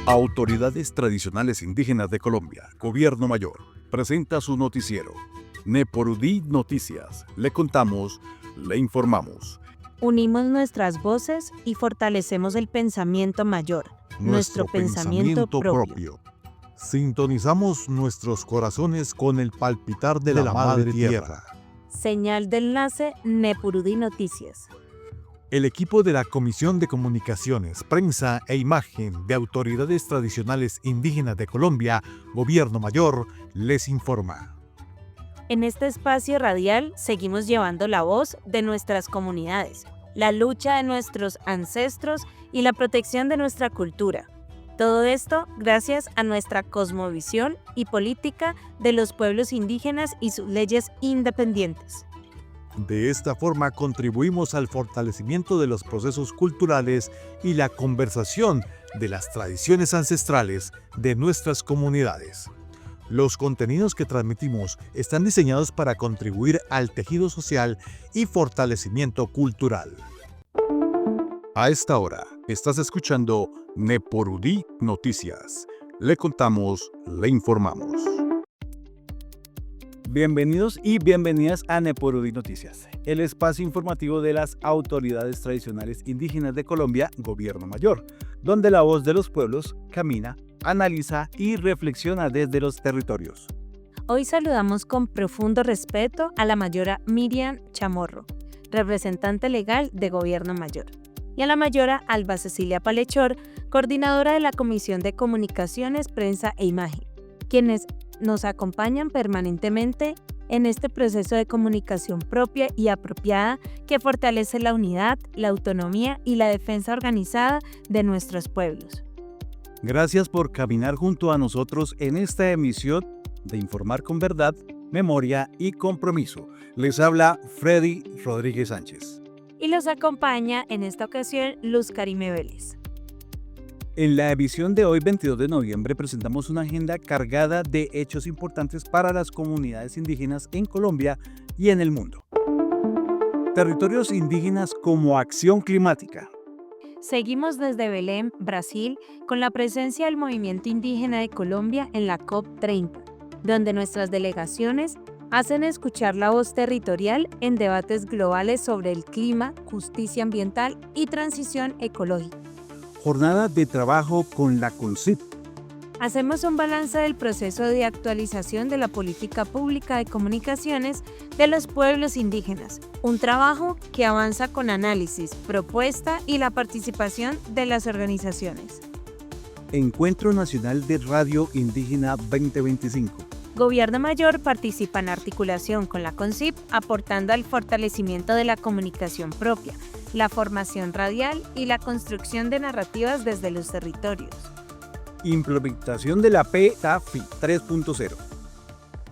Autoridades Tradicionales Indígenas de Colombia, Gobierno Mayor, presenta su noticiero. Neporudí Noticias. Le contamos, le informamos. Unimos nuestras voces y fortalecemos el pensamiento mayor, nuestro pensamiento propio. Sintonizamos nuestros corazones con el palpitar de la Madre Tierra. Señal de enlace Neporudí Noticias. El equipo de la Comisión de Comunicaciones, Prensa e Imagen de Autoridades Tradicionales Indígenas de Colombia, Gobierno Mayor, les informa. En este espacio radial seguimos llevando la voz de nuestras comunidades, la lucha de nuestros ancestros y la protección de nuestra cultura. Todo esto gracias a nuestra cosmovisión y política de los pueblos indígenas y sus leyes independientes. De esta forma contribuimos al fortalecimiento de los procesos culturales y la conservación de las tradiciones ancestrales de nuestras comunidades. Los contenidos que transmitimos están diseñados para contribuir al tejido social y fortalecimiento cultural. A esta hora, estás escuchando Neporudí Noticias. Le contamos, le informamos. Bienvenidos y bienvenidas a Neporudí Noticias, el espacio informativo de las Autoridades Tradicionales Indígenas de Colombia, Gobierno Mayor, donde la voz de los pueblos camina, analiza y reflexiona desde los territorios. Hoy saludamos con profundo respeto a la mayora Miriam Chamorro, representante legal de Gobierno Mayor, y a la mayora Alba Cecilia Palechor, coordinadora de la Comisión de Comunicaciones, Prensa e Imagen, quienes nos acompañan permanentemente en este proceso de comunicación propia y apropiada que fortalece la unidad, la autonomía y la defensa organizada de nuestros pueblos. Gracias por caminar junto a nosotros en esta emisión de Informar con Verdad, Memoria y Compromiso. Les habla Freddy Rodríguez Sánchez. Y los acompaña en esta ocasión Luz Karime Vélez. En la edición de hoy, 22 de noviembre, presentamos una agenda cargada de hechos importantes para las comunidades indígenas en Colombia y en el mundo. Territorios indígenas como acción climática. Seguimos desde Belém, Brasil, con la presencia del Movimiento Indígena de Colombia en la COP30, donde nuestras delegaciones hacen escuchar la voz territorial en debates globales sobre el clima, justicia ambiental y transición ecológica. Jornada de trabajo con la CONCIP. Hacemos un balance del proceso de actualización de la política pública de comunicaciones de los pueblos indígenas, un trabajo que avanza con análisis, propuesta y la participación de las organizaciones. Encuentro Nacional de Radio Indígena 2025. Gobierno Mayor participa en articulación con la CONCIP, aportando al fortalecimiento de la comunicación propia, la formación radial y la construcción de narrativas desde los territorios. Implementación de la PETAFI 3.0.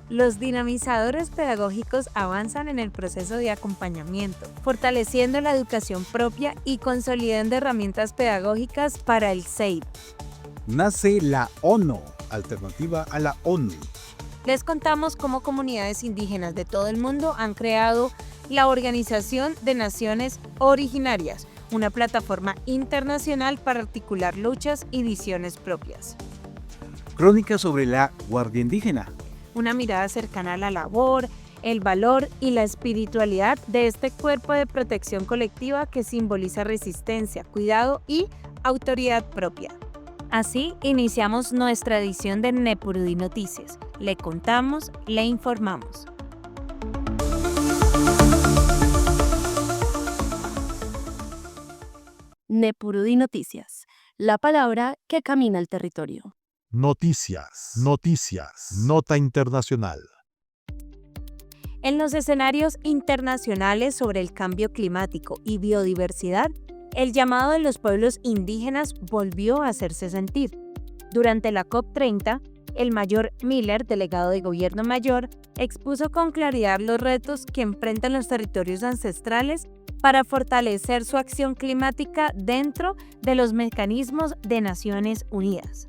Los dinamizadores pedagógicos avanzan en el proceso de acompañamiento, fortaleciendo la educación propia y consolidando herramientas pedagógicas para el CEIP. Nace la ONU, alternativa a la ONU. Les contamos cómo comunidades indígenas de todo el mundo han creado la Organización de Naciones Originarias, una plataforma internacional para articular luchas y visiones propias. Crónica sobre la Guardia Indígena. Una mirada cercana a la labor, el valor y la espiritualidad de este cuerpo de protección colectiva que simboliza resistencia, cuidado y autoridad propia. Así iniciamos nuestra edición de Neporudí Noticias. Le contamos, le informamos. Neporudí Noticias, la palabra que camina el territorio. Noticias, nota internacional. En los escenarios internacionales sobre el cambio climático y biodiversidad, el llamado de los pueblos indígenas volvió a hacerse sentir. Durante la COP30, el mayor Miller, delegado de Gobierno Mayor, expuso con claridad los retos que enfrentan los territorios ancestrales para fortalecer su acción climática dentro de los mecanismos de Naciones Unidas.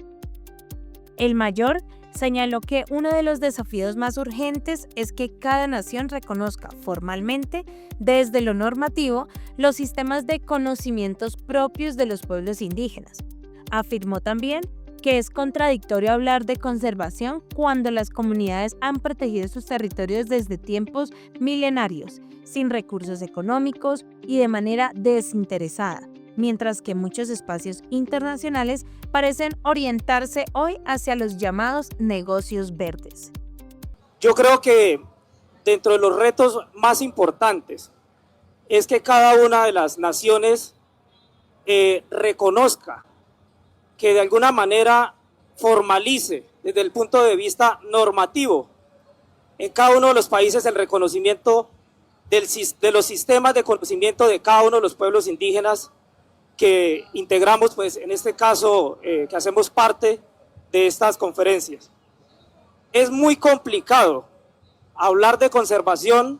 El mayor señaló que uno de los desafíos más urgentes es que cada nación reconozca formalmente, desde lo normativo, los sistemas de conocimientos propios de los pueblos indígenas. Afirmó también que es contradictorio hablar de conservación cuando las comunidades han protegido sus territorios desde tiempos milenarios, sin recursos económicos y de manera desinteresada, mientras que muchos espacios internacionales parecen orientarse hoy hacia los llamados negocios verdes. Yo creo que dentro de los retos más importantes es que cada una de las naciones reconozca, que de alguna manera formalice desde el punto de vista normativo en cada uno de los países el reconocimiento de los sistemas de conocimiento de cada uno de los pueblos indígenas que integramos, pues en este caso, que hacemos parte de estas conferencias. Es muy complicado hablar de conservación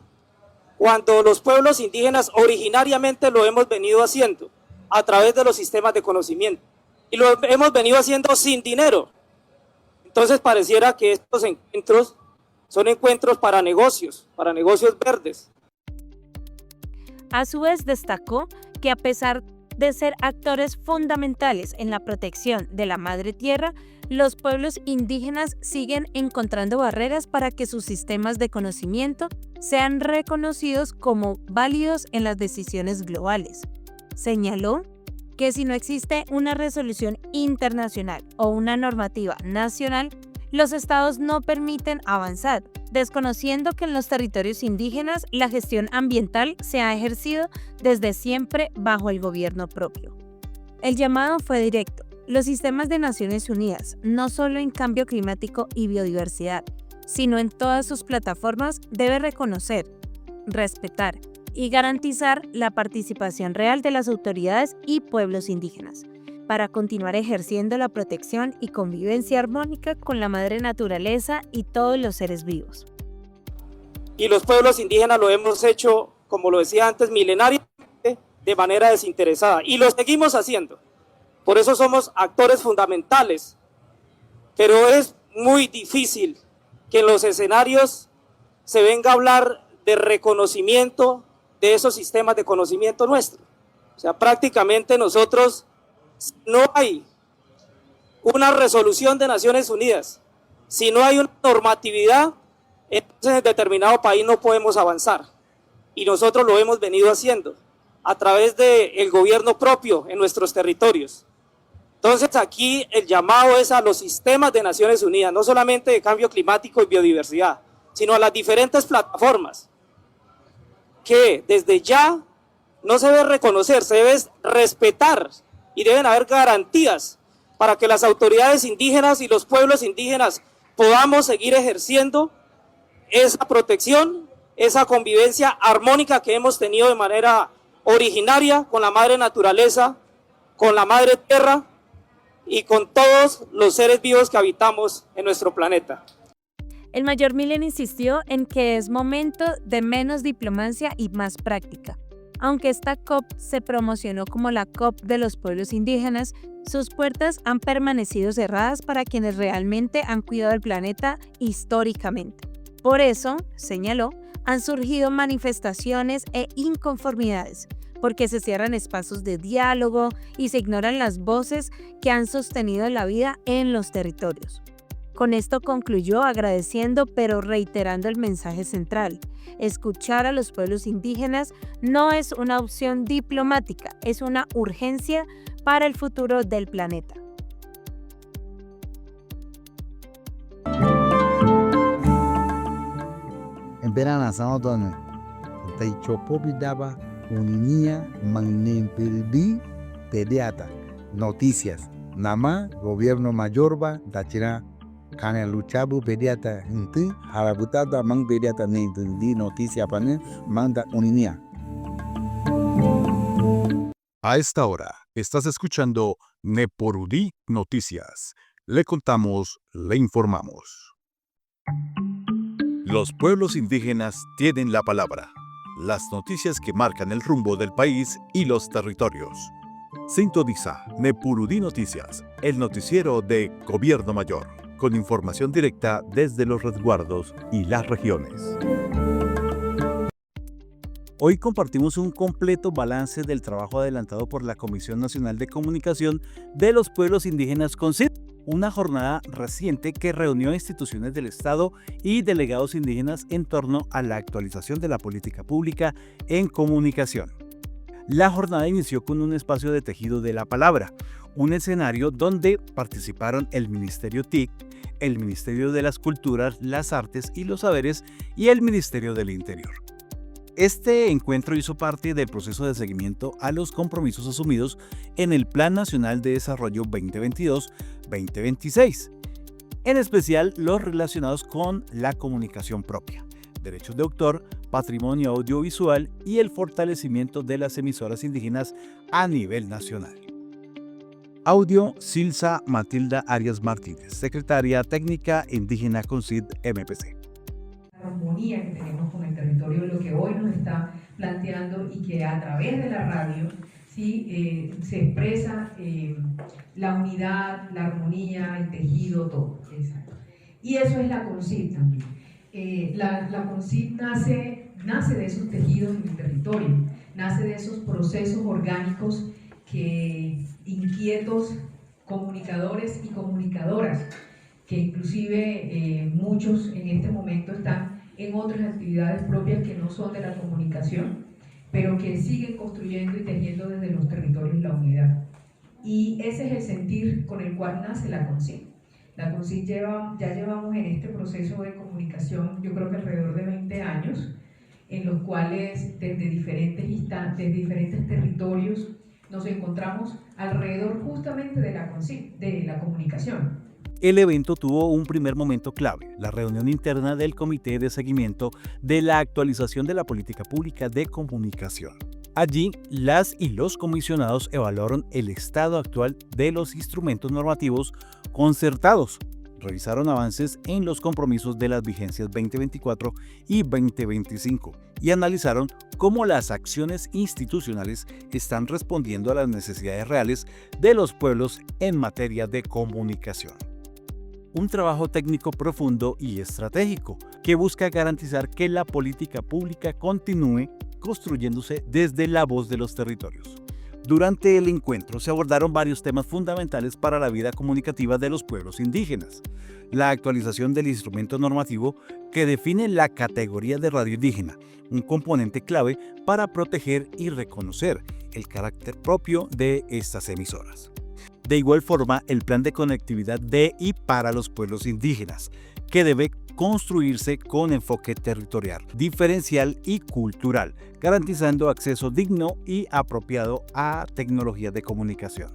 cuando los pueblos indígenas originariamente lo hemos venido haciendo a través de los sistemas de conocimiento y lo hemos venido haciendo sin dinero. Entonces pareciera que estos encuentros son encuentros para negocios verdes. A su vez destacó que a pesar de ser actores fundamentales en la protección de la madre tierra, los pueblos indígenas siguen encontrando barreras para que sus sistemas de conocimiento sean reconocidos como válidos en las decisiones globales. Señaló que si no existe una resolución internacional o una normativa nacional, los estados no permiten avanzar, desconociendo que en los territorios indígenas la gestión ambiental se ha ejercido desde siempre bajo el gobierno propio. El llamado fue directo. Los sistemas de Naciones Unidas, no solo en cambio climático y biodiversidad, sino en todas sus plataformas, debe reconocer, respetar y garantizar la participación real de las autoridades y pueblos indígenas, para continuar ejerciendo la protección y convivencia armónica con la madre naturaleza y todos los seres vivos. Y los pueblos indígenas lo hemos hecho, como lo decía antes, milenariamente, de manera desinteresada, y lo seguimos haciendo. Por eso somos actores fundamentales, pero es muy difícil que en los escenarios se venga a hablar de reconocimiento de esos sistemas de conocimiento nuestro. O sea, prácticamente nosotros, no hay una resolución de Naciones Unidas, si no hay una normatividad, entonces en determinado país no podemos avanzar. Y nosotros lo hemos venido haciendo a través del gobierno propio en nuestros territorios. Entonces aquí el llamado es a los sistemas de Naciones Unidas, no solamente de cambio climático y biodiversidad, sino a las diferentes plataformas, que desde ya no se debe reconocer, se debe respetar y deben haber garantías para que las autoridades indígenas y los pueblos indígenas podamos seguir ejerciendo esa protección, esa convivencia armónica que hemos tenido de manera originaria con la madre naturaleza, con la madre tierra y con todos los seres vivos que habitamos en nuestro planeta. El mayor Millen insistió en que es momento de menos diplomacia y más práctica. Aunque esta COP se promocionó como la COP de los pueblos indígenas, sus puertas han permanecido cerradas para quienes realmente han cuidado el planeta históricamente. Por eso, señaló, han surgido manifestaciones e inconformidades, porque se cierran espacios de diálogo y se ignoran las voces que han sostenido la vida en los territorios. Con esto concluyó agradeciendo pero reiterando el mensaje central. Escuchar a los pueblos indígenas no es una opción diplomática, es una urgencia para el futuro del planeta. En verano, Sanodon, Taichopo Bidaba, Uninia, Magnempelbi, Pediata, Noticias, Nama, Gobierno Mayorba, Dachira. Kana luchabu pediata inti harabutada mang pediata ni di noticia pane manda uninia. A esta hora estás escuchando Neporudí Noticias. Le contamos, le informamos. Los pueblos indígenas tienen la palabra. Las noticias que marcan el rumbo del país y los territorios. Sintoniza Nepurudí Noticias, el noticiero de Gobierno Mayor, con información directa desde los resguardos y las regiones. Hoy compartimos un completo balance del trabajo adelantado por la Comisión Nacional de Comunicación de los Pueblos Indígenas CONCID, una jornada reciente que reunió a instituciones del Estado y delegados indígenas en torno a la actualización de la política pública en comunicación. La jornada inició con un espacio de tejido de la palabra, un escenario donde participaron el Ministerio TIC, el Ministerio de las Culturas, las Artes y los Saberes y el Ministerio del Interior. Este encuentro hizo parte del proceso de seguimiento a los compromisos asumidos en el Plan Nacional de Desarrollo 2022-2026, en especial los relacionados con la comunicación propia, derechos de autor, patrimonio audiovisual y el fortalecimiento de las emisoras indígenas a nivel nacional. Audio, Silsa Matilda Arias Martínez, Secretaria Técnica Indígena CONCID MPC. La armonía que tenemos con el territorio, lo que hoy nos está planteando y que a través de la radio ¿sí? Se expresa la unidad, la armonía, el tejido, todo. Exacto. Y eso es la CONCID también. La CONCID nace de esos tejidos en el territorio, nace de esos procesos orgánicos que inquietos comunicadores y comunicadoras, que inclusive muchos en este momento están en otras actividades propias que no son de la comunicación, pero que siguen construyendo y tejiendo desde los territorios la unidad. Y ese es el sentir con el cual nace la CONCID. La CONCID ya llevamos en este proceso de comunicación, yo creo que alrededor de 20 años, en los cuales desde diferentes territorios nos encontramos alrededor justamente de la CONCID, de la comunicación. El evento tuvo un primer momento clave, la reunión interna del Comité de Seguimiento de la Actualización de la Política Pública de Comunicación. Allí, las y los comisionados evaluaron el estado actual de los instrumentos normativos concertados, revisaron avances en los compromisos de las vigencias 2024 y 2025 y analizaron cómo las acciones institucionales están respondiendo a las necesidades reales de los pueblos en materia de comunicación. Un trabajo técnico profundo y estratégico que busca garantizar que la política pública continúe construyéndose desde la voz de los territorios. Durante el encuentro se abordaron varios temas fundamentales para la vida comunicativa de los pueblos indígenas. La actualización del instrumento normativo que define la categoría de radio indígena, un componente clave para proteger y reconocer el carácter propio de estas emisoras. De igual forma, el plan de conectividad de y para los pueblos indígenas, que debe construirse con enfoque territorial, diferencial y cultural, garantizando acceso digno y apropiado a tecnologías de comunicación.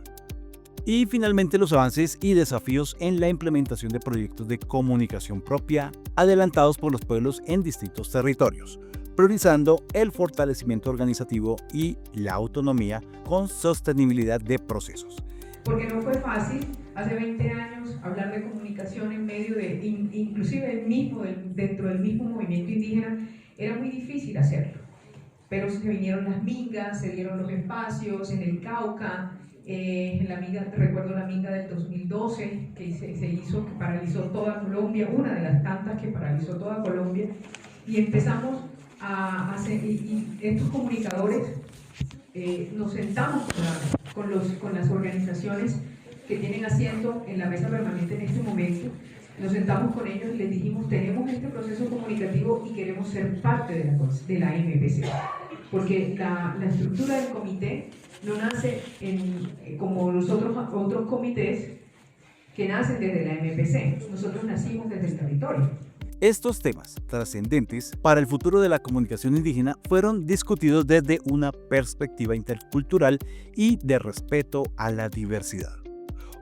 Y finalmente los avances y desafíos en la implementación de proyectos de comunicación propia adelantados por los pueblos en distintos territorios, priorizando el fortalecimiento organizativo y la autonomía con sostenibilidad de procesos. Porque no fue fácil hace 20 años hablar de comunicación en medio de, inclusive dentro del mismo movimiento indígena, era muy difícil hacerlo. Pero se vinieron las mingas, se dieron los espacios en el Cauca, en la minga, recuerdo la minga del 2012 que se hizo, que paralizó toda Colombia, una de las tantas que paralizó toda Colombia, y empezamos a hacer, y estos comunicadores nos sentamos con las organizaciones que tienen asiento en la mesa permanente en este momento, nos sentamos con ellos y les dijimos, tenemos este proceso comunicativo y queremos ser parte de la MPC, porque la estructura del comité no nace como los otros comités que nacen desde la MPC, nosotros nacimos desde el territorio. Estos temas trascendentes para el futuro de la comunicación indígena fueron discutidos desde una perspectiva intercultural y de respeto a la diversidad.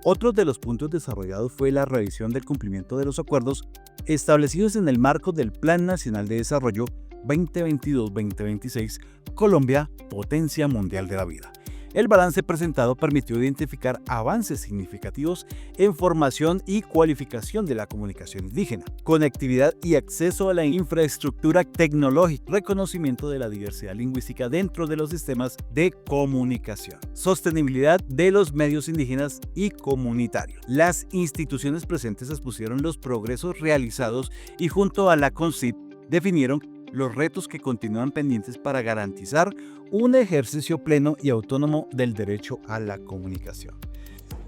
Otro de los puntos desarrollados fue la revisión del cumplimiento de los acuerdos establecidos en el marco del Plan Nacional de Desarrollo 2022-2026, Colombia, Potencia Mundial de la Vida. El balance presentado permitió identificar avances significativos en formación y cualificación de la comunicación indígena, conectividad y acceso a la infraestructura tecnológica, reconocimiento de la diversidad lingüística dentro de los sistemas de comunicación, sostenibilidad de los medios indígenas y comunitarios. Las instituciones presentes expusieron los progresos realizados y junto a la CONCID definieron los retos que continúan pendientes para garantizar un ejercicio pleno y autónomo del derecho a la comunicación.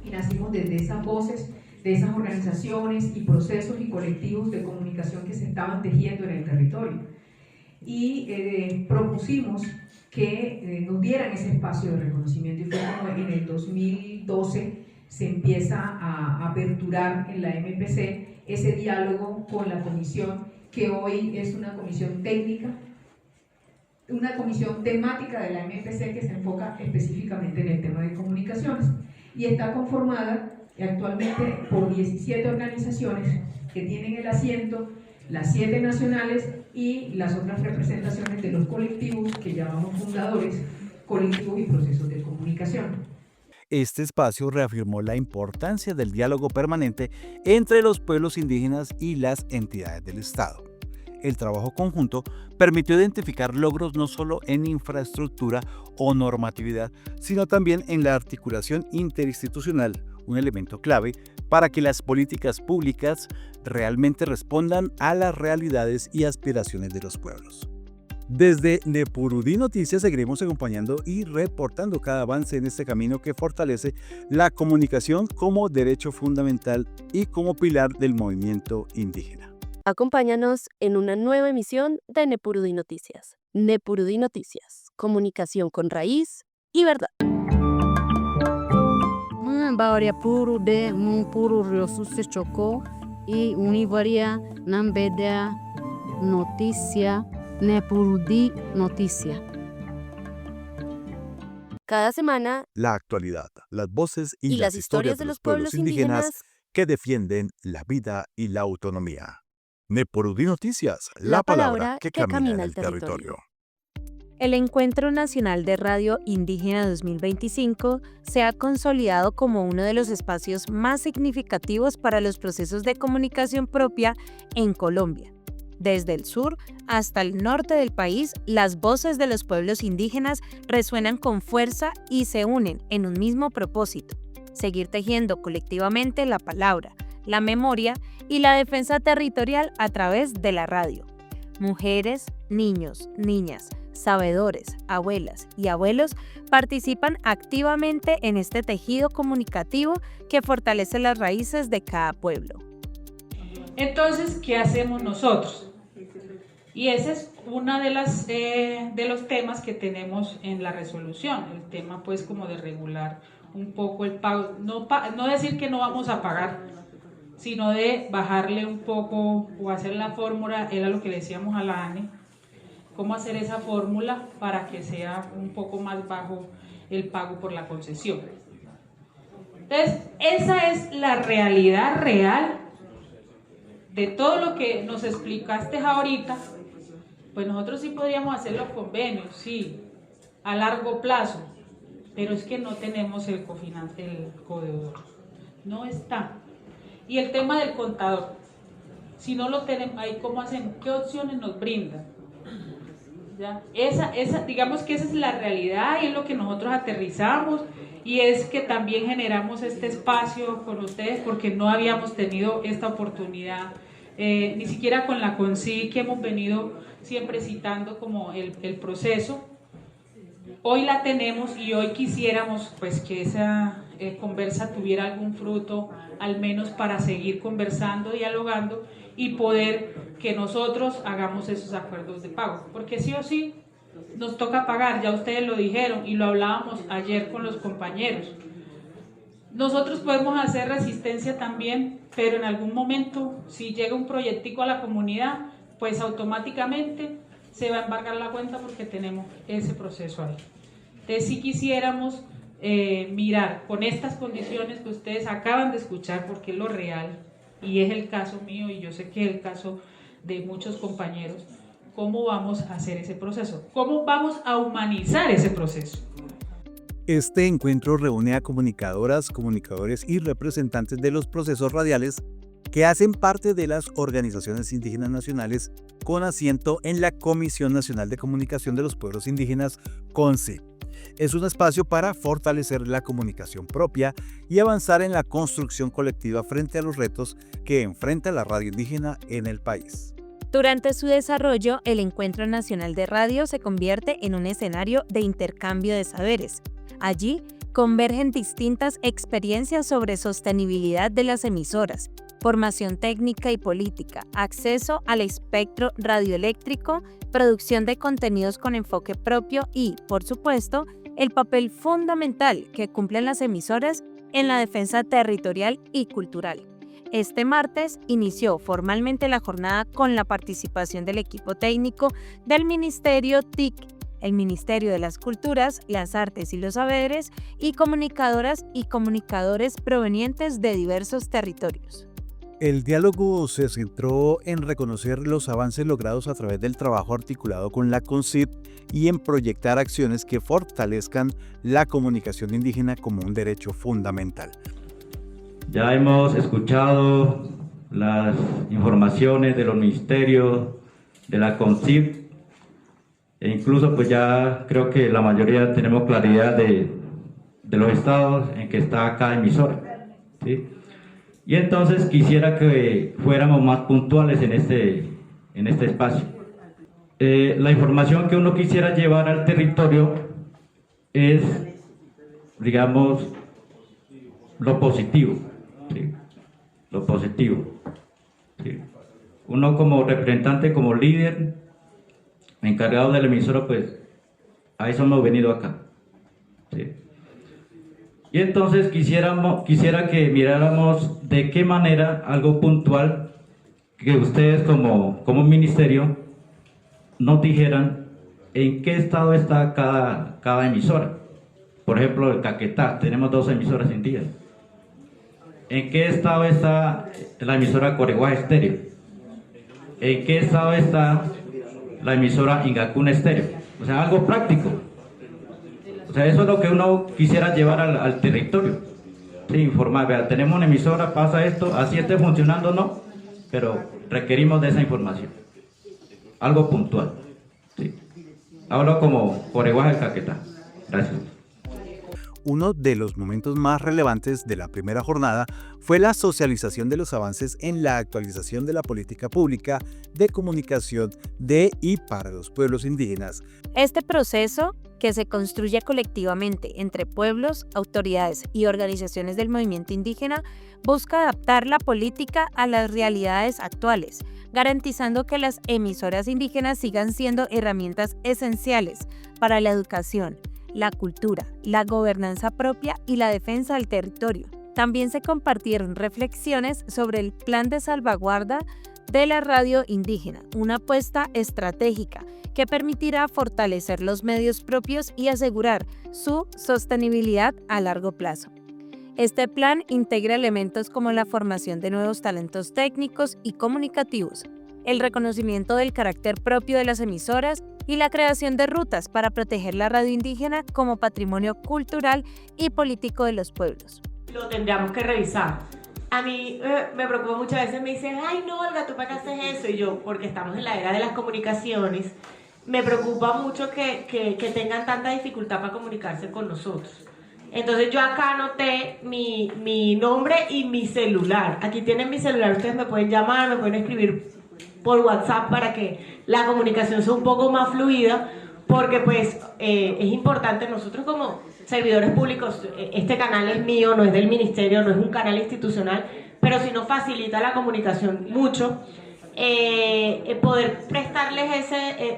Y nacimos desde esas voces de esas organizaciones y procesos y colectivos de comunicación que se estaban tejiendo en el territorio. Y propusimos que nos dieran ese espacio de reconocimiento, y fue como en el 2012 se empieza a aperturar en la MPC ese diálogo con la comisión, que hoy es una comisión técnica, una comisión temática de la MPC que se enfoca específicamente en el tema de comunicaciones, y está conformada actualmente por 17 organizaciones que tienen el asiento, las 7 nacionales y las otras representaciones de los colectivos que llamamos fundadores, colectivos y procesos de comunicación. Este espacio reafirmó la importancia del diálogo permanente entre los pueblos indígenas y las entidades del Estado. El trabajo conjunto permitió identificar logros no solo en infraestructura o normatividad, sino también en la articulación interinstitucional, un elemento clave para que las políticas públicas realmente respondan a las realidades y aspiraciones de los pueblos. Desde Nepurudí Noticias seguiremos acompañando y reportando cada avance en este camino que fortalece la comunicación como derecho fundamental y como pilar del movimiento indígena. Acompáñanos en una nueva emisión de Nepurudí Noticias. Nepurudí Noticias, comunicación con raíz y verdad. Bawaria puru de puru riosu se chocó y univaria nambeda noticia Nepurudí Noticia. Cada semana, La actualidad, las voces y las historias de los pueblos indígenas que defienden la vida y la autonomía. Nepurudí Noticias, la palabra que camina en el territorio. El Encuentro Nacional de Radio Indígena 2025 se ha consolidado como uno de los espacios más significativos para los procesos de comunicación propia en Colombia. Desde el sur hasta el norte del país, las voces de los pueblos indígenas resuenan con fuerza y se unen en un mismo propósito: seguir tejiendo colectivamente la palabra, la memoria y la defensa territorial a través de la radio. Mujeres, niños, niñas, sabedores, abuelas y abuelos participan activamente en este tejido comunicativo que fortalece las raíces de cada pueblo. Entonces, ¿qué hacemos nosotros? Y ese es uno de los temas que tenemos en la resolución, el tema pues como de regular un poco el pago, no decir que no vamos a pagar, sino de bajarle un poco o hacer la fórmula, era lo que le decíamos a la ANE, cómo hacer esa fórmula para que sea un poco más bajo el pago por la concesión. Entonces, esa es la realidad real de todo lo que nos explicaste ahorita. Pues nosotros sí podríamos hacer los convenios, sí, a largo plazo, pero es que no tenemos el codeudor, no está. Y el tema del contador, si no lo tenemos, ahí cómo hacen, qué opciones nos brindan. ¿Ya? Digamos que esa es la realidad y es lo que nosotros aterrizamos, y es que también generamos este espacio con ustedes porque no habíamos tenido esta oportunidad, ni siquiera con la CONCI, que hemos venido siempre citando como el proceso. Hoy la tenemos y hoy quisiéramos pues que esa conversa tuviera algún fruto, al menos para seguir conversando, dialogando y poder que nosotros hagamos esos acuerdos de pago, porque sí o sí nos toca pagar, ya ustedes lo dijeron y lo hablábamos ayer con los compañeros. Nosotros podemos hacer resistencia también, pero en algún momento si llega un proyectico a la comunidad, pues automáticamente se va a embargar la cuenta porque tenemos ese proceso ahí. Entonces sí quisiéramos mirar con estas condiciones que ustedes acaban de escuchar, porque es lo real y es el caso mío y yo sé que es el caso de muchos compañeros, cómo vamos a hacer ese proceso, cómo vamos a humanizar ese proceso. Este encuentro reúne a comunicadoras, comunicadores y representantes de los procesos radiales que hacen parte de las organizaciones indígenas nacionales con asiento en la Comisión Nacional de Comunicación de los Pueblos Indígenas, CONCE. Es un espacio para fortalecer la comunicación propia y avanzar en la construcción colectiva frente a los retos que enfrenta la radio indígena en el país. Durante su desarrollo, el Encuentro Nacional de Radio se convierte en un escenario de intercambio de saberes. Allí, convergen distintas experiencias sobre sostenibilidad de las emisoras, formación técnica y política, acceso al espectro radioeléctrico, producción de contenidos con enfoque propio y, por supuesto, el papel fundamental que cumplen las emisoras en la defensa territorial y cultural. Este martes inició formalmente la jornada con la participación del equipo técnico del Ministerio TIC, el Ministerio de las Culturas, las Artes y los Saberes, y comunicadoras y comunicadores provenientes de diversos territorios. El diálogo se centró en reconocer los avances logrados a través del trabajo articulado con la CONCYT y en proyectar acciones que fortalezcan la comunicación indígena como un derecho fundamental. Ya hemos escuchado las informaciones de los ministerios, de la CONCYT, e incluso pues ya creo que la mayoría tenemos claridad de los estados en que está cada emisora, ¿sí? Y entonces quisiera que fuéramos más puntuales en este espacio. La información que uno quisiera llevar al territorio es, digamos, lo positivo, ¿sí? Lo positivo, ¿sí? Uno como representante, como líder, encargado de la emisora, pues a eso hemos venido acá, ¿sí? Y entonces quisiera que miráramos de qué manera algo puntual que ustedes como ministerio nos dijeran en qué estado está cada emisora. Por ejemplo, el Caquetá, tenemos 2 emisoras indígenas. ¿En qué estado está la emisora Coreguá Estéreo? ¿En qué estado está la emisora Ingacún Estéreo? O sea, algo práctico. O sea, eso es lo que uno quisiera llevar al territorio. Sí, informar, vea, tenemos una emisora, pasa esto, así esté funcionando o no, pero requerimos de esa información. Algo puntual. Sí. Hablo como Coreguá del Caquetá. Gracias. Uno de los momentos más relevantes de la primera jornada fue la socialización de los avances en la actualización de la política pública de comunicación de y para los pueblos indígenas. Este proceso, que se construye colectivamente entre pueblos, autoridades y organizaciones del movimiento indígena, busca adaptar la política a las realidades actuales, garantizando que las emisoras indígenas sigan siendo herramientas esenciales para la educación, la cultura, la gobernanza propia y la defensa del territorio. También se compartieron reflexiones sobre el plan de salvaguarda de la radio indígena, una apuesta estratégica que permitirá fortalecer los medios propios y asegurar su sostenibilidad a largo plazo. Este plan integra elementos como la formación de nuevos talentos técnicos y comunicativos, el reconocimiento del carácter propio de las emisoras y la creación de rutas para proteger la radio indígena como patrimonio cultural y político de los pueblos. Lo tendríamos que revisar. A mí me preocupa muchas veces, me dicen, ay no, Olga, ¿tú para qué haces eso? Y yo, porque estamos en la era de las comunicaciones, me preocupa mucho que tengan tanta dificultad para comunicarse con nosotros. Entonces yo acá anoté mi nombre y mi celular. Aquí tienen mi celular, ustedes me pueden llamar, me pueden escribir por WhatsApp para que la comunicación sea un poco más fluida, porque pues es importante, nosotros como servidores públicos, este canal es mío, no es del ministerio, no es un canal institucional, pero sí nos facilita la comunicación mucho, poder prestarles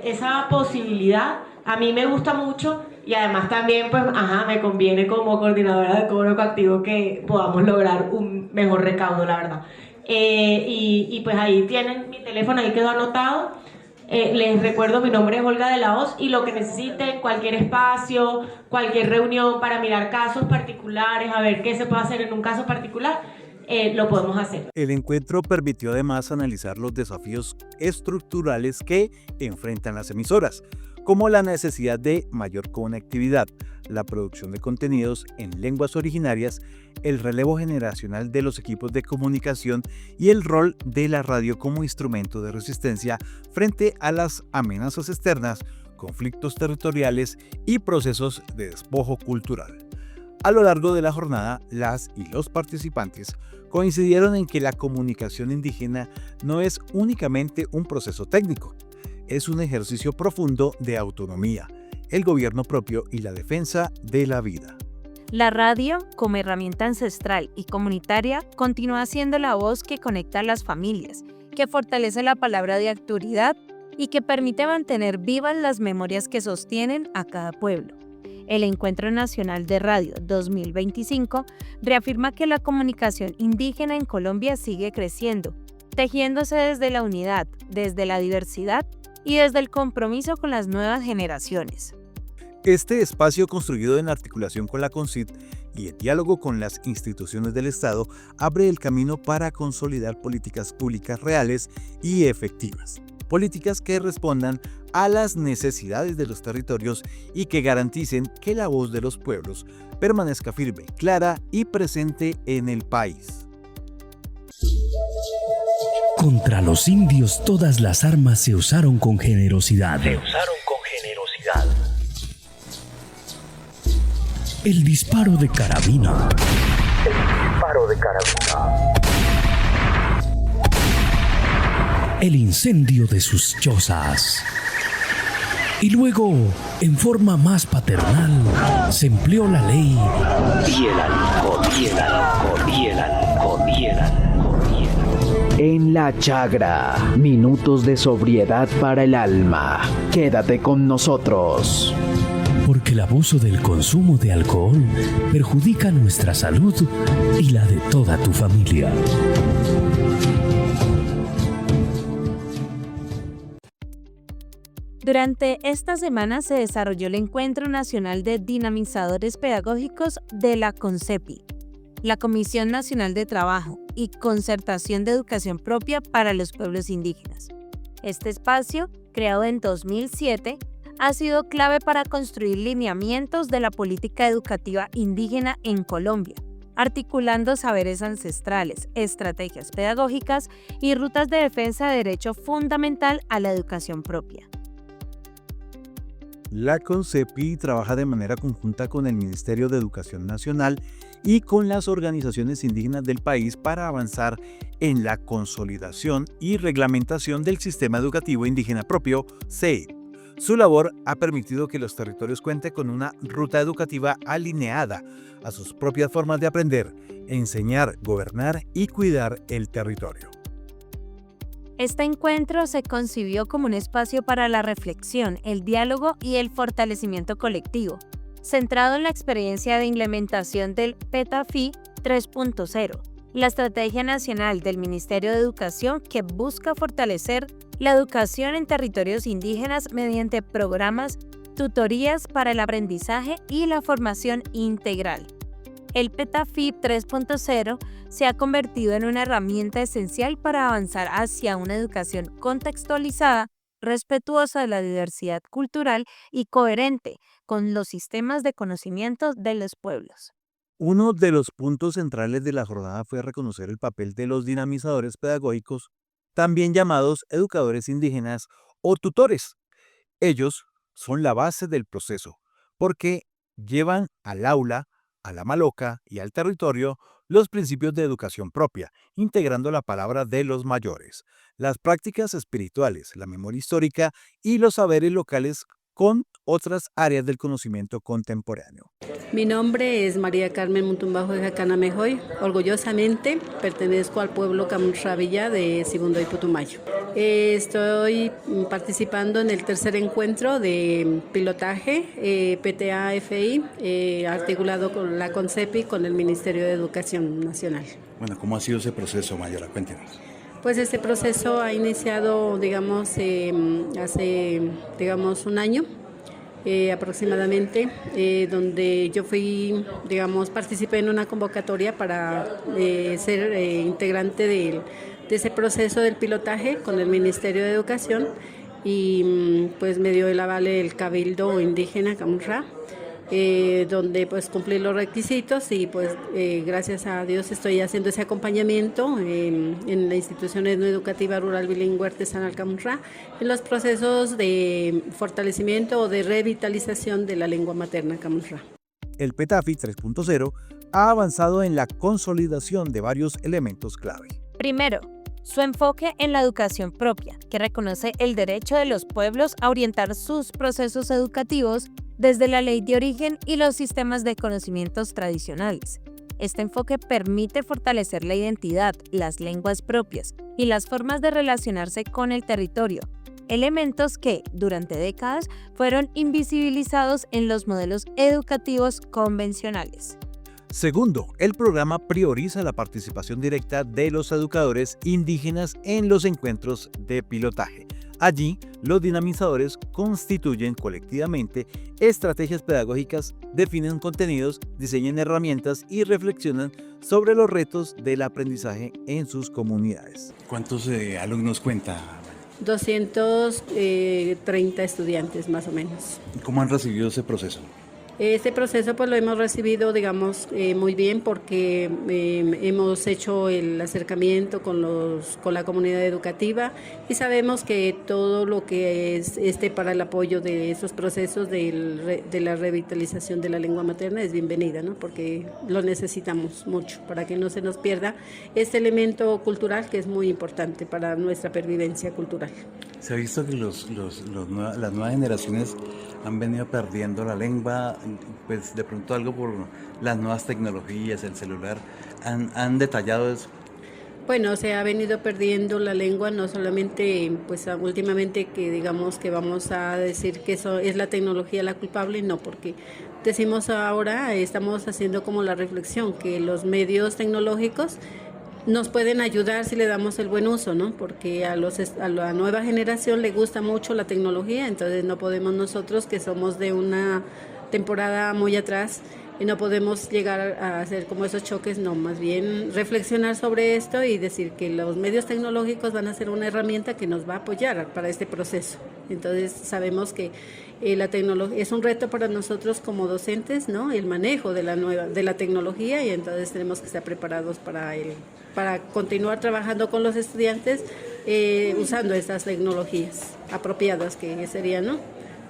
esa posibilidad, a mí me gusta mucho y además también pues me conviene como coordinadora de cobro coactivo que podamos lograr un mejor recaudo, la verdad. Y pues ahí tienen mi teléfono, ahí quedó anotado. Les recuerdo, mi nombre es Olga de la Hoz y lo que necesiten, cualquier espacio, cualquier reunión para mirar casos particulares, a ver qué se puede hacer en un caso particular, lo podemos hacer. El encuentro permitió además analizar los desafíos estructurales que enfrentan las emisoras, como la necesidad de mayor conectividad, la producción de contenidos en lenguas originarias, el relevo generacional de los equipos de comunicación y el rol de la radio como instrumento de resistencia frente a las amenazas externas, conflictos territoriales y procesos de despojo cultural. A lo largo de la jornada, las y los participantes coincidieron en que la comunicación indígena no es únicamente un proceso técnico, es un ejercicio profundo de autonomía, el gobierno propio y la defensa de la vida. La radio, como herramienta ancestral y comunitaria, continúa siendo la voz que conecta a las familias, que fortalece la palabra de autoridad y que permite mantener vivas las memorias que sostienen a cada pueblo. El Encuentro Nacional de Radio 2025 reafirma que la comunicación indígena en Colombia sigue creciendo, tejiéndose desde la unidad, desde la diversidad y desde el compromiso con las nuevas generaciones. Este espacio, construido en articulación con la CONCYT y en diálogo con las instituciones del Estado, abre el camino para consolidar políticas públicas reales y efectivas. Políticas que respondan a las necesidades de los territorios y que garanticen que la voz de los pueblos permanezca firme, clara y presente en el país. Contra los indios todas las armas se usaron con generosidad. El disparo de carabina. El incendio de sus chozas. Y luego, en forma más paternal, se empleó la ley y el alcohol. En La Chagra, minutos de sobriedad para el alma. Quédate con nosotros. Porque el abuso del consumo de alcohol perjudica nuestra salud y la de toda tu familia. Durante esta semana se desarrolló el Encuentro Nacional de Dinamizadores Pedagógicos de la CONCEPI, la Comisión Nacional de Trabajo y Concertación de Educación Propia para los Pueblos Indígenas. Este espacio, creado en 2007, ha sido clave para construir lineamientos de la política educativa indígena en Colombia, articulando saberes ancestrales, estrategias pedagógicas y rutas de defensa de derecho fundamental a la educación propia. La CONCEPI trabaja de manera conjunta con el Ministerio de Educación Nacional y con las organizaciones indígenas del país para avanzar en la consolidación y reglamentación del sistema educativo indígena propio, CEIP. Su labor ha permitido que los territorios cuenten con una ruta educativa alineada a sus propias formas de aprender, enseñar, gobernar y cuidar el territorio. Este encuentro se concibió como un espacio para la reflexión, el diálogo y el fortalecimiento colectivo, centrado en la experiencia de implementación del PETAFI 3.0, la estrategia nacional del Ministerio de Educación que busca fortalecer la educación en territorios indígenas mediante programas, tutorías para el aprendizaje y la formación integral. El PETAFI 3.0 se ha convertido en una herramienta esencial para avanzar hacia una educación contextualizada, respetuosa de la diversidad cultural y coherente con los sistemas de conocimiento de los pueblos. Uno de los puntos centrales de la jornada fue reconocer el papel de los dinamizadores pedagógicos, también llamados educadores indígenas o tutores. Ellos son la base del proceso, porque llevan al aula, a la maloca y al territorio los principios de educación propia, integrando la palabra de los mayores, las prácticas espirituales, la memoria histórica y los saberes locales con otras áreas del conocimiento contemporáneo. Mi nombre es María Carmen Mutumbajo de Jacanamejoy. Orgullosamente pertenezco al pueblo Camunravilla de Sibundoy Putumayo. Estoy participando en el tercer encuentro de pilotaje PTA-FI, articulado con la CONCEPI con el Ministerio de Educación Nacional. Bueno, ¿cómo ha sido ese proceso, Mayora? Cuéntenos. Pues este proceso ha iniciado, hace, un año aproximadamente, donde yo participé en una convocatoria para ser integrante de ese proceso del pilotaje con el Ministerio de Educación y pues me dio el aval el Cabildo Indígena Camurra, donde pues cumplí los requisitos y pues gracias a Dios estoy haciendo ese acompañamiento en la institución educativa rural bilingüe artesanal Camurra en los procesos de fortalecimiento o de revitalización de la lengua materna Camurra. El PETAFI 3.0 ha avanzado en la consolidación de varios elementos clave. Primero, su enfoque en la educación propia, que reconoce el derecho de los pueblos a orientar sus procesos educativos desde la ley de origen y los sistemas de conocimientos tradicionales. Este enfoque permite fortalecer la identidad, las lenguas propias y las formas de relacionarse con el territorio, elementos que, durante décadas, fueron invisibilizados en los modelos educativos convencionales. Segundo, el programa prioriza la participación directa de los educadores indígenas en los encuentros de pilotaje. Allí, los dinamizadores constituyen colectivamente estrategias pedagógicas, definen contenidos, diseñan herramientas y reflexionan sobre los retos del aprendizaje en sus comunidades. ¿Cuántos alumnos cuenta? 230 estudiantes más o menos. ¿Cómo han recibido ese proceso? Este proceso pues lo hemos recibido, digamos, muy bien porque hemos hecho el acercamiento con la comunidad educativa y sabemos que todo lo que es para el apoyo de esos procesos de la revitalización de la lengua materna es bienvenida, ¿no? Porque lo necesitamos mucho para que no se nos pierda este elemento cultural que es muy importante para nuestra pervivencia cultural. Se ha visto que las nuevas generaciones han venido perdiendo la lengua, pues de pronto algo por las nuevas tecnologías, el celular, ¿han detallado eso? Bueno, se ha venido perdiendo la lengua, no solamente pues últimamente que digamos que vamos a decir que eso es la tecnología la culpable, no, porque decimos ahora, estamos haciendo como la reflexión que los medios tecnológicos nos pueden ayudar si le damos el buen uso, ¿no? Porque a la nueva generación le gusta mucho la tecnología, entonces no podemos nosotros, que somos de una temporada muy atrás, y no podemos llegar a hacer como esos choques, no, más bien reflexionar sobre esto y decir que los medios tecnológicos van a ser una herramienta que nos va a apoyar para este proceso. Entonces sabemos que la tecnología es un reto para nosotros como docentes, ¿no? El manejo de la tecnología, y entonces tenemos que estar preparados para continuar trabajando con los estudiantes usando estas tecnologías apropiadas que serían, ¿no?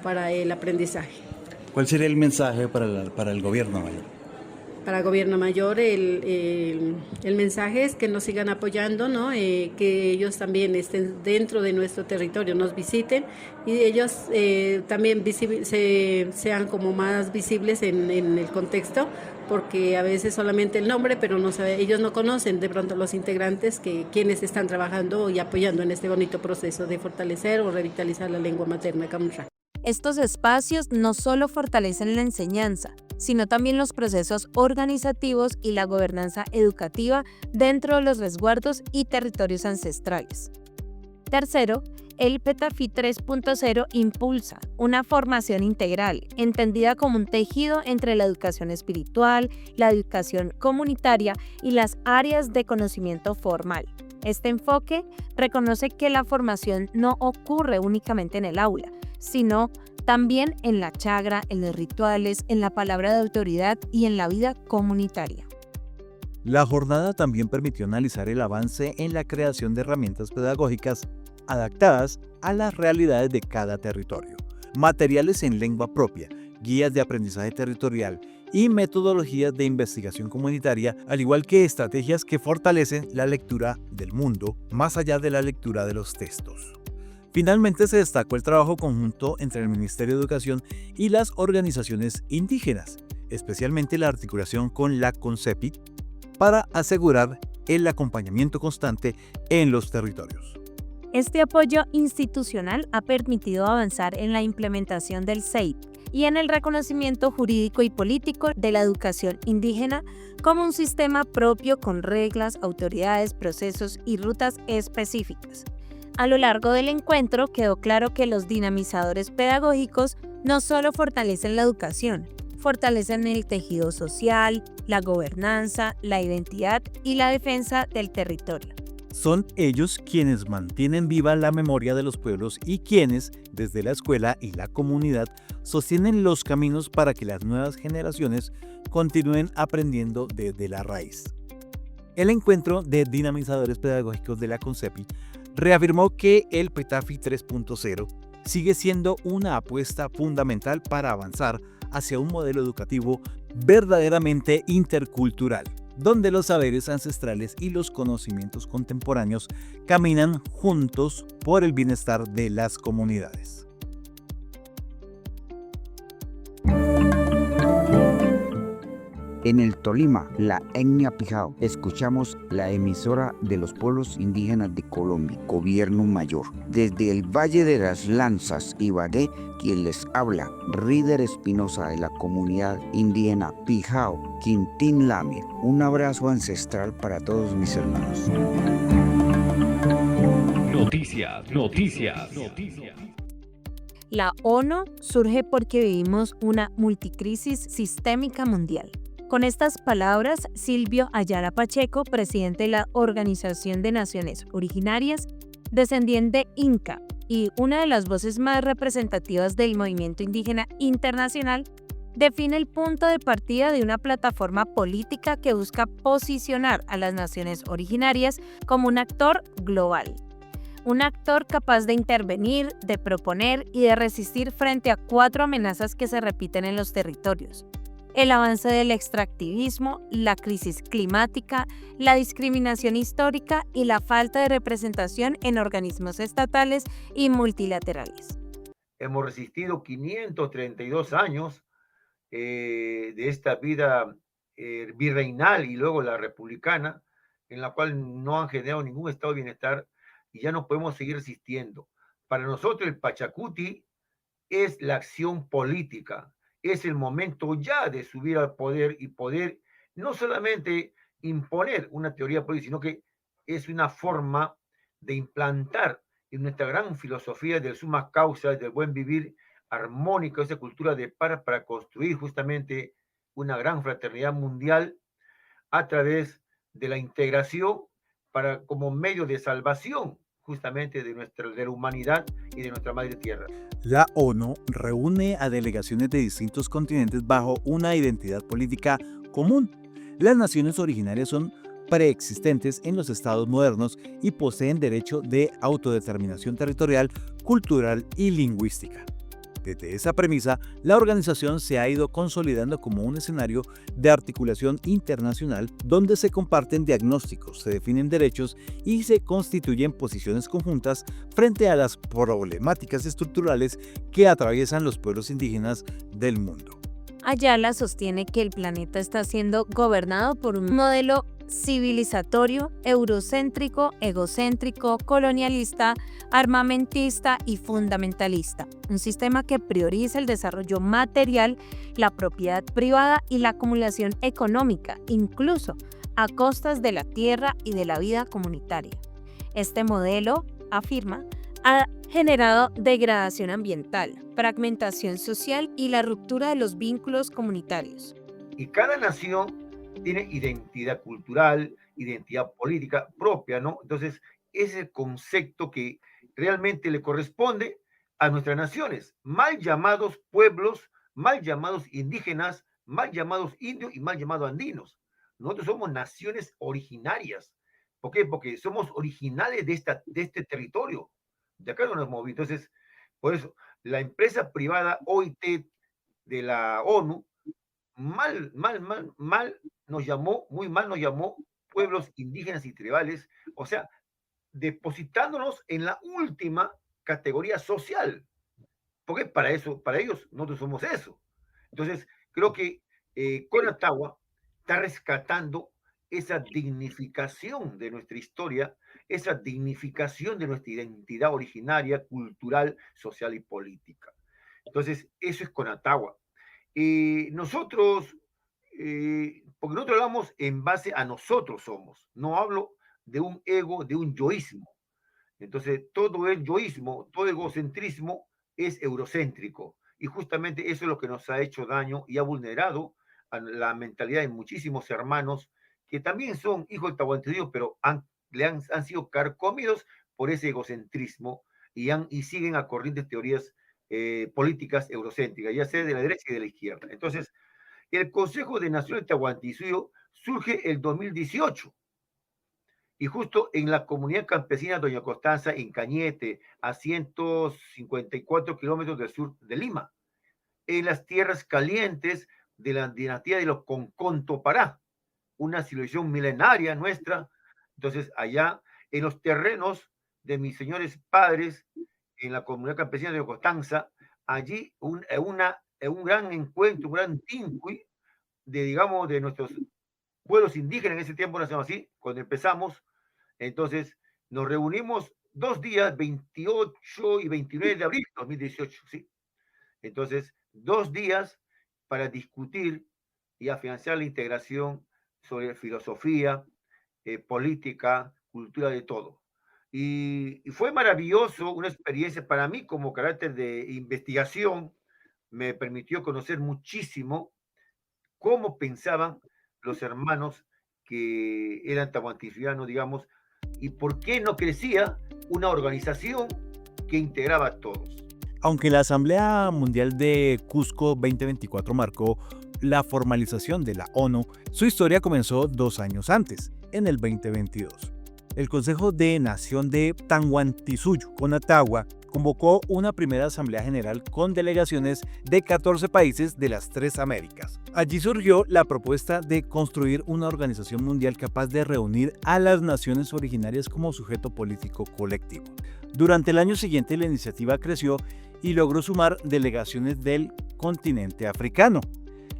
Para el aprendizaje. ¿Cuál sería el mensaje para el gobierno mayor? Para el gobierno mayor el mensaje es que nos sigan apoyando, ¿no? Que ellos también estén dentro de nuestro territorio, nos visiten y ellos también sean como más visibles en el contexto, porque a veces solamente el nombre, pero ellos no conocen de pronto los integrantes quienes están trabajando y apoyando en este bonito proceso de fortalecer o revitalizar la lengua materna camunra. Estos espacios no solo fortalecen la enseñanza, sino también los procesos organizativos y la gobernanza educativa dentro de los resguardos y territorios ancestrales. Tercero, el PETAFI 3.0 impulsa una formación integral, entendida como un tejido entre la educación espiritual, la educación comunitaria y las áreas de conocimiento formal. Este enfoque reconoce que la formación no ocurre únicamente en el aula, sino también en la chagra, en los rituales, en la palabra de autoridad y en la vida comunitaria. La jornada también permitió analizar el avance en la creación de herramientas pedagógicas adaptadas a las realidades de cada territorio, materiales en lengua propia, guías de aprendizaje territorial y metodologías de investigación comunitaria, al igual que estrategias que fortalecen la lectura del mundo más allá de la lectura de los textos. Finalmente se destacó el trabajo conjunto entre el Ministerio de Educación y las organizaciones indígenas, especialmente la articulación con la CONCEPI, para asegurar el acompañamiento constante en los territorios. Este apoyo institucional ha permitido avanzar en la implementación del CEIP y en el reconocimiento jurídico y político de la educación indígena como un sistema propio con reglas, autoridades, procesos y rutas específicas. A lo largo del encuentro quedó claro que los dinamizadores pedagógicos no solo fortalecen la educación, fortalecen el tejido social, la gobernanza, la identidad y la defensa del territorio. Son ellos quienes mantienen viva la memoria de los pueblos y quienes, desde la escuela y la comunidad, sostienen los caminos para que las nuevas generaciones continúen aprendiendo desde la raíz. El encuentro de dinamizadores pedagógicos de la CONCEPI reafirmó que el PETAFI 3.0 sigue siendo una apuesta fundamental para avanzar hacia un modelo educativo verdaderamente intercultural, donde los saberes ancestrales y los conocimientos contemporáneos caminan juntos por el bienestar de las comunidades. En el Tolima, la etnia Pijao, escuchamos la emisora de los pueblos indígenas de Colombia, Gobierno Mayor. Desde el Valle de las Lanzas, Ibagué, quien les habla, Rider Espinosa de la comunidad indígena Pijao, Quintín Lamia. Un abrazo ancestral para todos mis hermanos. Noticias, noticias, noticias. La ONU surge porque vivimos una multicrisis sistémica mundial. Con estas palabras, Silvio Ayala Pacheco, presidente de la Organización de Naciones Originarias, descendiente inca y una de las voces más representativas del movimiento indígena internacional, define el punto de partida de una plataforma política que busca posicionar a las naciones originarias como un actor global. Un actor capaz de intervenir, de proponer y de resistir frente a 4 amenazas que se repiten en los territorios: el avance del extractivismo, la crisis climática, la discriminación histórica y la falta de representación en organismos estatales y multilaterales. Hemos resistido 532 años de esta vida virreinal y luego la republicana, en la cual no han generado ningún estado de bienestar y ya no podemos seguir resistiendo. Para nosotros el Pachacuti es la acción política. Es el momento ya de subir al poder y poder no solamente imponer una teoría política, sino que es una forma de implantar en nuestra gran filosofía del suma causa, del buen vivir armónico, esa cultura de paz para construir justamente una gran fraternidad mundial a través de la integración como medio de salvación justamente de la humanidad y de nuestra madre tierra. La ONU reúne a delegaciones de distintos continentes bajo una identidad política común. Las naciones originarias son preexistentes en los estados modernos y poseen derecho de autodeterminación territorial, cultural y lingüística. Desde esa premisa, la organización se ha ido consolidando como un escenario de articulación internacional donde se comparten diagnósticos, se definen derechos y se constituyen posiciones conjuntas frente a las problemáticas estructurales que atraviesan los pueblos indígenas del mundo. Ayala sostiene que el planeta está siendo gobernado por un modelo civilizatorio, eurocéntrico, egocéntrico, colonialista, armamentista y fundamentalista. Un sistema que prioriza el desarrollo material, la propiedad privada y la acumulación económica, incluso a costas de la tierra y de la vida comunitaria. Este modelo, afirma, ha generado degradación ambiental, fragmentación social y la ruptura de los vínculos comunitarios. Y cada nación tiene identidad cultural, identidad política propia, ¿no? Entonces, ese es el concepto que realmente le corresponde a nuestras naciones, mal llamados pueblos, mal llamados indígenas, mal llamados indios y mal llamados andinos. Nosotros somos naciones originarias. ¿Por qué? Porque somos originales de este territorio. De acá no nos hemos movido. Entonces, por eso, la empresa privada OIT de la ONU mal nos llamó, muy mal nos llamó pueblos indígenas y tribales, o sea, depositándonos en la última categoría social, porque para ellos nosotros somos eso. Entonces, creo que Conatagua está rescatando esa dignificación de nuestra historia, esa dignificación de nuestra identidad originaria, cultural, social y política. Entonces, eso es Conatagua. Nosotros, porque nosotros hablamos en base a nosotros somos, no hablo de un ego, de un yoísmo. Entonces, todo el yoísmo, todo egocentrismo es eurocéntrico. Y justamente eso es lo que nos ha hecho daño y ha vulnerado a la mentalidad de muchísimos hermanos que también son hijos del Tahuantinsuyo, pero han sido carcomidos por ese egocentrismo y siguen a corrientes teorías políticas eurocéntricas, ya sea de la derecha y de la izquierda. Entonces, el Consejo de Naciones de Tahuantinsuyo surge el 2018 y justo en la comunidad campesina Doña Constanza, en Cañete, a 154 kilómetros del sur de Lima, en las tierras calientes de la dinastía de los Concón Topará, una civilización milenaria nuestra. Entonces, allá en los terrenos de mis señores padres, en la comunidad campesina de Ocostanza, allí un gran encuentro, un gran tincuy digamos, de nuestros pueblos indígenas, en ese tiempo nos llamamos así, cuando empezamos. Entonces, nos reunimos 2 días, 28 y 29 de abril de 2018, ¿sí? Entonces, 2 días para discutir y afianzar la integración sobre filosofía, política, cultura, de todo. Y fue maravilloso, una experiencia para mí como carácter de investigación, me permitió conocer muchísimo cómo pensaban los hermanos que eran tahuantinsuyanos, digamos, y por qué no crecía una organización que integraba a todos. Aunque la Asamblea Mundial de Cusco 2024 marcó la formalización de la ONU, su historia comenzó 2 años antes, en el 2022. El Consejo de Nación de Tahuantinsuyo, CONATAHUA, convocó una primera Asamblea General con delegaciones de 14 países de las 3 Américas. Allí surgió la propuesta de construir una organización mundial capaz de reunir a las naciones originarias como sujeto político colectivo. Durante el año siguiente la iniciativa creció y logró sumar delegaciones del continente africano.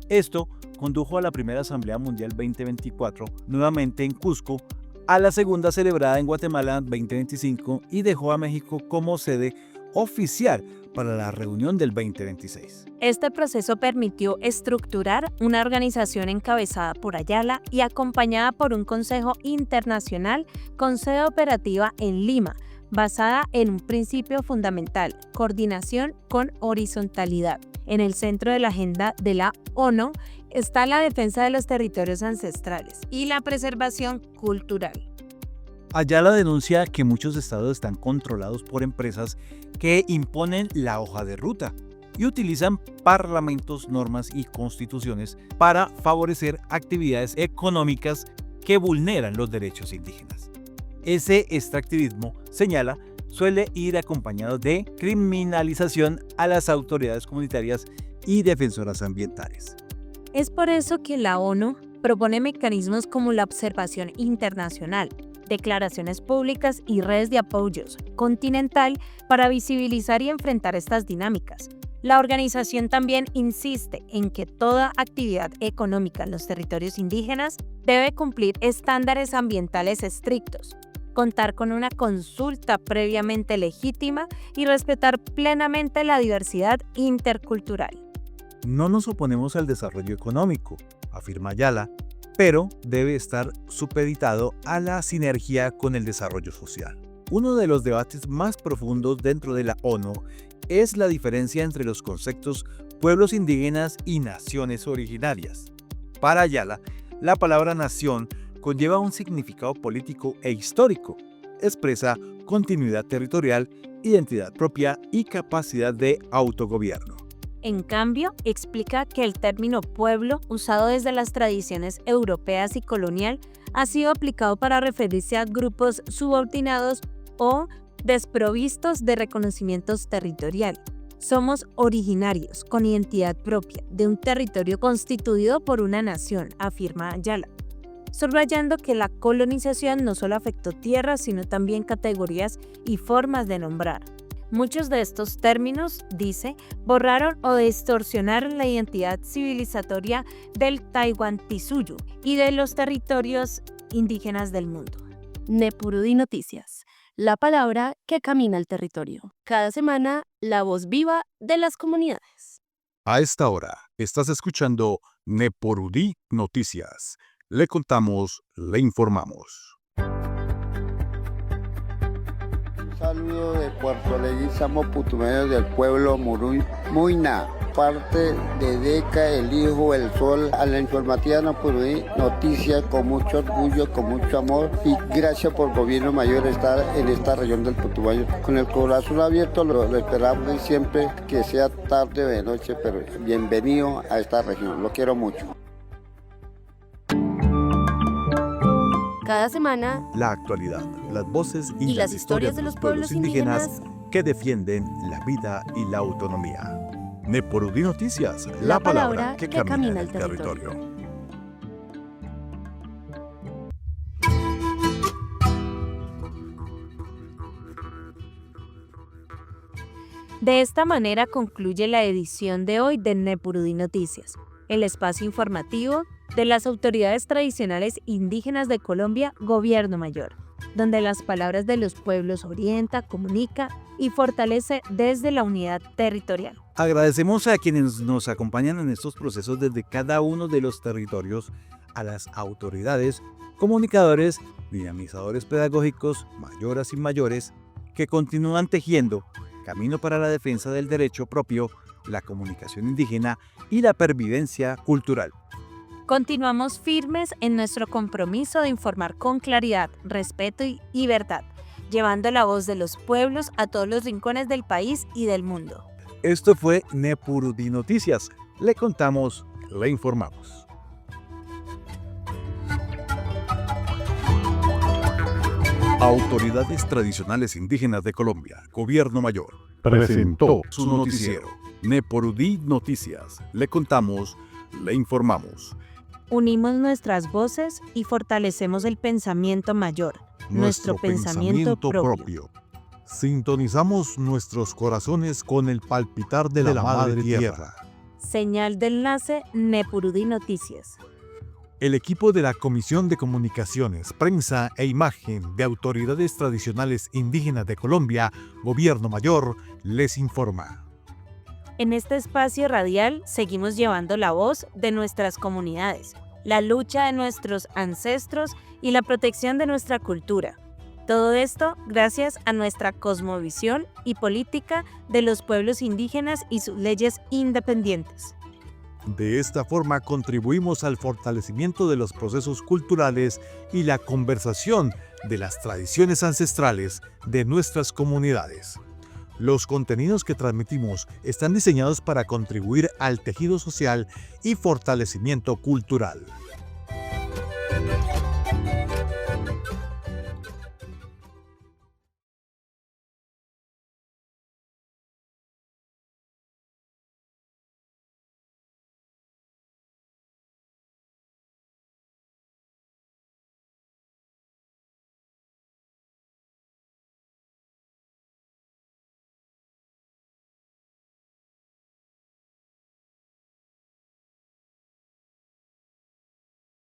Esto condujo a la primera Asamblea Mundial 2024, nuevamente en Cusco, a la segunda celebrada en Guatemala 2025 y dejó a México como sede oficial para la reunión del 2026. Este proceso permitió estructurar una organización encabezada por Ayala y acompañada por un Consejo Internacional con sede operativa en Lima, basada en un principio fundamental: coordinación con horizontalidad. En el centro de la agenda de la ONU está la defensa de los territorios ancestrales y la preservación cultural. Ayala denuncia que muchos estados están controlados por empresas que imponen la hoja de ruta y utilizan parlamentos, normas y constituciones para favorecer actividades económicas que vulneran los derechos indígenas. Ese extractivismo, señala, suele ir acompañado de criminalización a las autoridades comunitarias y defensoras ambientales. Es por eso que la ONU propone mecanismos como la observación internacional, declaraciones públicas y redes de apoyos continental para visibilizar y enfrentar estas dinámicas. La organización también insiste en que toda actividad económica en los territorios indígenas debe cumplir estándares ambientales estrictos, contar con una consulta previamente legítima y respetar plenamente la diversidad intercultural. No nos oponemos al desarrollo económico, afirma Ayala, pero debe estar supeditado a la sinergia con el desarrollo social. Uno de los debates más profundos dentro de la ONU es la diferencia entre los conceptos pueblos indígenas y naciones originarias. Para Ayala, la palabra nación conlleva un significado político e histórico. Expresa continuidad territorial, identidad propia y capacidad de autogobierno. En cambio, explica que el término pueblo, usado desde las tradiciones europeas y colonial, ha sido aplicado para referirse a grupos subordinados o desprovistos de reconocimientos territorial. Somos originarios, con identidad propia, de un territorio constituido por una nación, afirma Ayala, subrayando que la colonización no solo afectó tierras, sino también categorías y formas de nombrar. Muchos de estos términos, dice, borraron o distorsionaron la identidad civilizatoria del Tahuantinsuyo y de los territorios indígenas del mundo. Nepurudí Noticias, la palabra que camina el territorio. Cada semana, la voz viva de las comunidades. A esta hora, estás escuchando Nepurudí Noticias. Le contamos, le informamos. Saludo de Puerto Leguízamo, Putumayo, del pueblo Muina, parte de DECA, el Hijo, el Sol, a la informativa Nepurudí Noticias, con mucho orgullo, con mucho amor, y gracias por Gobierno Mayor estar en esta región del Putumayo. Con el corazón abierto lo esperamos siempre, que sea tarde o de noche, pero bienvenido a esta región, lo quiero mucho. Cada semana, la actualidad, las voces y las historias de los pueblos indígenas que defienden la vida y la autonomía. Nepurudí Noticias, la palabra que camina el territorio. De esta manera concluye la edición de hoy de Nepurudí Noticias, el espacio informativo de las autoridades tradicionales indígenas de Colombia, Gobierno Mayor, donde las palabras de los pueblos orienta, comunica y fortalece desde la unidad territorial. Agradecemos a quienes nos acompañan en estos procesos desde cada uno de los territorios, a las autoridades, comunicadores, dinamizadores pedagógicos, mayoras y mayores, que continúan tejiendo camino para la defensa del derecho propio, la comunicación indígena y la pervivencia cultural. Continuamos firmes en nuestro compromiso de informar con claridad, respeto y verdad, llevando la voz de los pueblos a todos los rincones del país y del mundo. Esto fue Nepurudí Noticias. Le contamos, le informamos. Autoridades Tradicionales Indígenas de Colombia, Gobierno Mayor, presentó su noticiero, Nepurudí Noticias. Le contamos, le informamos. Unimos nuestras voces y fortalecemos el pensamiento mayor, nuestro pensamiento propio. Sintonizamos nuestros corazones con el palpitar de la Madre Tierra. Señal de enlace Nepurudí Noticias. El equipo de la Comisión de Comunicaciones, Prensa e Imagen de Autoridades Tradicionales Indígenas de Colombia, Gobierno Mayor, les informa. En este espacio radial seguimos llevando la voz de nuestras comunidades, la lucha de nuestros ancestros y la protección de nuestra cultura. Todo esto gracias a nuestra cosmovisión y política de los pueblos indígenas y sus leyes independientes. De esta forma contribuimos al fortalecimiento de los procesos culturales y la conservación de las tradiciones ancestrales de nuestras comunidades. Los contenidos que transmitimos están diseñados para contribuir al tejido social y fortalecimiento cultural.